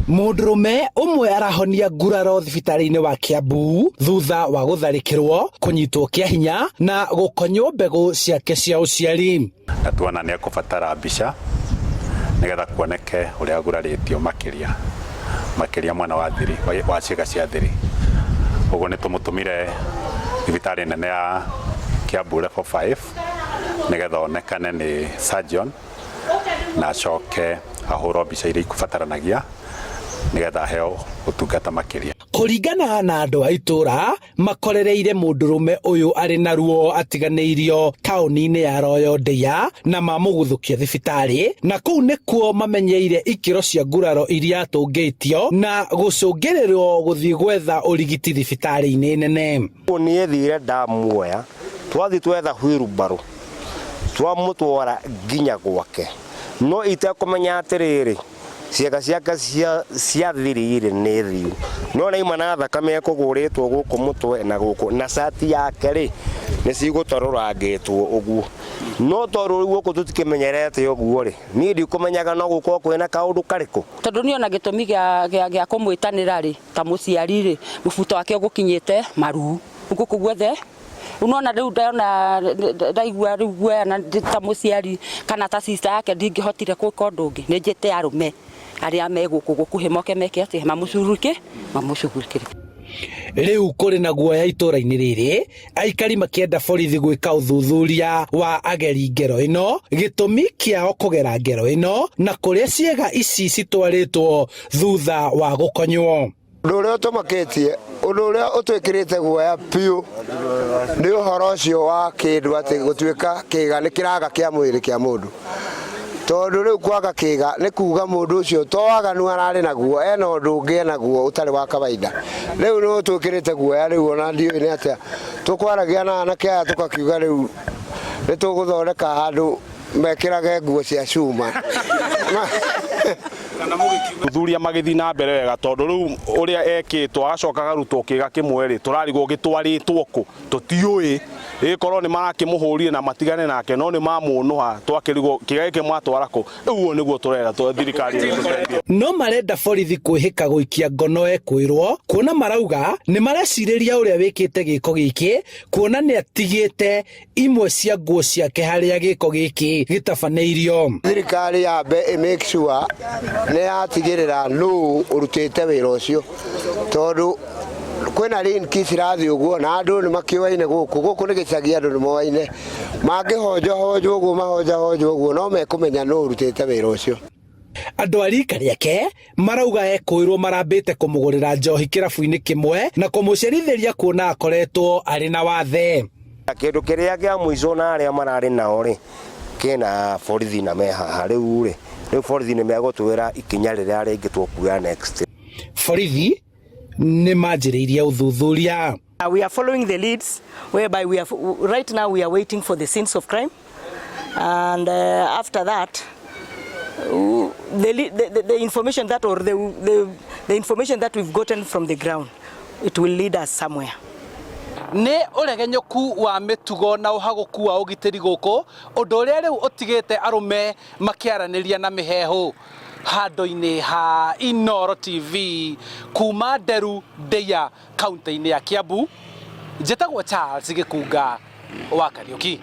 Mũndũrũme ũmwe arahonia nguraro thibitarĩ-inĩ wa Kiambu thutha wa gũtharĩkĩrwo, kũnyitwo kĩa hinya na gũkonywo mbegũ ciake cia ũciari. Na tuona nĩ ekũbatara mbica nĩgetha kuoneke ũrĩa agurarĩtio makĩria mwana wa thiri wa ciĩga cia thiri. Ũguo nĩ tũmũtũmire thibitarĩ nene ya Kiambu level 5 nĩgetha onekane nĩ surgeon na acoke ahũrwo mbica iria ikubataranagia nĩgetha aheo ũtungata makĩria. Kũringana na andũ a itũra makorereire mũndũrũme ũyũ arĩ na ruo atiganĩirio taũni-inĩ ya Ndeiya na mamũguthũkia thibitarĩ, na kũu nĩkuo mamenyeire ikĩro cia nguraro iria atũngĩtio na gũcũngĩrĩrwo gũthiĩ gwetha ũrigiti thibitarĩ-inĩ nene. Niĩ thire ndamuoya, twathi twetha wheelbarrow twamũtwara nginya gwake, no itekũmenya atĩrĩrĩ ciĩga ciake cia thiri nĩ thiu, no naima na thakame ekũgũrĩtwo gũkũ mũtwe na gũkũ, na cati yake rĩ nĩ cigũtarũrangĩtwo ũguo, no tondũ rĩu gũkũ tũtikĩmenyerete ũguo rĩ, niĩ ndikũmenyaga no gũkorwo kwĩna kaũndũ karĩkũ. Tondũ niĩ ona gĩtũmi gĩa kũmwĩtanĩra rĩ ta mũciari rĩ, mũbuto wake ũgũkinyĩte maru gũkũ guothe. Unaona rĩu ndaigua rĩu guoya na ta mũciari kana ta sister yake ndingĩhotire gwĩka ũndũ ũngĩ, nĩ njĩte arũme arĩa me gũkũ gũkuhĩ moke meke atĩ mamũcugurĩkĩre. Rĩu kũrĩ na guoya itũra-inĩ rĩrĩ, aikari makĩenda borithi gwĩka ũthuthuria wa ageri ngero ĩno, gĩtũmi kĩao kũgera ngero ĩno na kũrĩa ciĩga ici citwarĩtwo thutha wa gũkonywo. Ũndũ ũrĩa ũtũmakĩtie, ũndũ ũrĩa ũtwĩkĩrĩte guoya piũ nĩ ũhoro ũcio wa kĩndũ atĩ gũtuĩka kĩĩga nĩ kĩraga kĩa mwĩrĩ kĩa mũndũ, tondũ rĩu kwaga kĩĩga nĩ kuga mũndũ ũcio to waganu ararĩ naguo, ena ũndũ ũngĩ enaguo ũtarĩ wa kawaida. Rĩu nĩ ũtwĩkĩrĩte guoya, rĩu ona ndiũĩ nĩ atĩa tũkwaragia na anake aya tũkakiuga rĩu nĩ tũgũthondeka handũ mekĩrage nguo cia cuma. Mũthuri magĩthiĩ na mbere wega, tondũ rĩu ũrĩa ekĩtwo agacoka agarutwo kĩĩga kĩmwe rĩ, tũrarigwo gĩtwarĩtwo kũ tũtiũĩ, ĩkorwo nĩ marakĩmũhũrire na matigane nake, no nĩ mamũnũha twakĩrigwo kĩĩga gĩkĩ mwatwara kũ. Ũguo nĩguo tũrera thirikari. No marenda borithi kwĩhĩka gũikia ngono ekwĩrwo, kuona marauga nĩ marecirĩria ũrĩa wĩkĩte gĩko gĩkĩ, kuona nĩ atigĩte imwe cia nguo ciake harĩa gĩko gĩkĩ gĩtabanĩirio. Thirikari yambe make sure nĩ yatigĩrĩra nũ ũrutĩte wĩra ũcio, tondũ kwĩna linki cirathiĩ ũguo na andũ nĩ makĩoaine gũkũ nĩ gĩcagi, andũ nĩ moaine, mangĩhonjohonjwo ũguo mahonjohonjwo ũguo no mekũmenya nũ ũrutĩte wĩra ũcio. Andũ a rika rĩake marauga ekwĩrwo marambĩte kũmũgũrĩra njohi kĩrabu-inĩ kĩmwe na kũmũcerithĩria kuona akoretwo arĩ na wathe. Kĩndũ kĩrĩa kĩa mũico na arĩa mararĩ nao rĩ, kĩna borithi na mehaha rĩu rĩ, borithi nĩ megũtwĩra ikinya rĩrĩa rĩngĩ tũkuoya next. Borithi nĩ manjĩrĩirie ũthuthuria. We are following the leads whereby right now we are waiting for the scenes of crime, and after that the information that or the information that we've gotten from the ground, it will lead us somewhere. Nĩ ũregenyũku wa mĩtugo na ũhagũku wa ũgitĩri gũkũ, ũndũ ũrĩa rĩu ũtigĩte arũme makĩaranĩria na mĩhehu. Handũ-inĩ ha Inooro TV kuma Nderu Ndeiya kaunti-inĩ ya Kiambu, njĩtagwo Charles Gĩkunga wa Kariũki.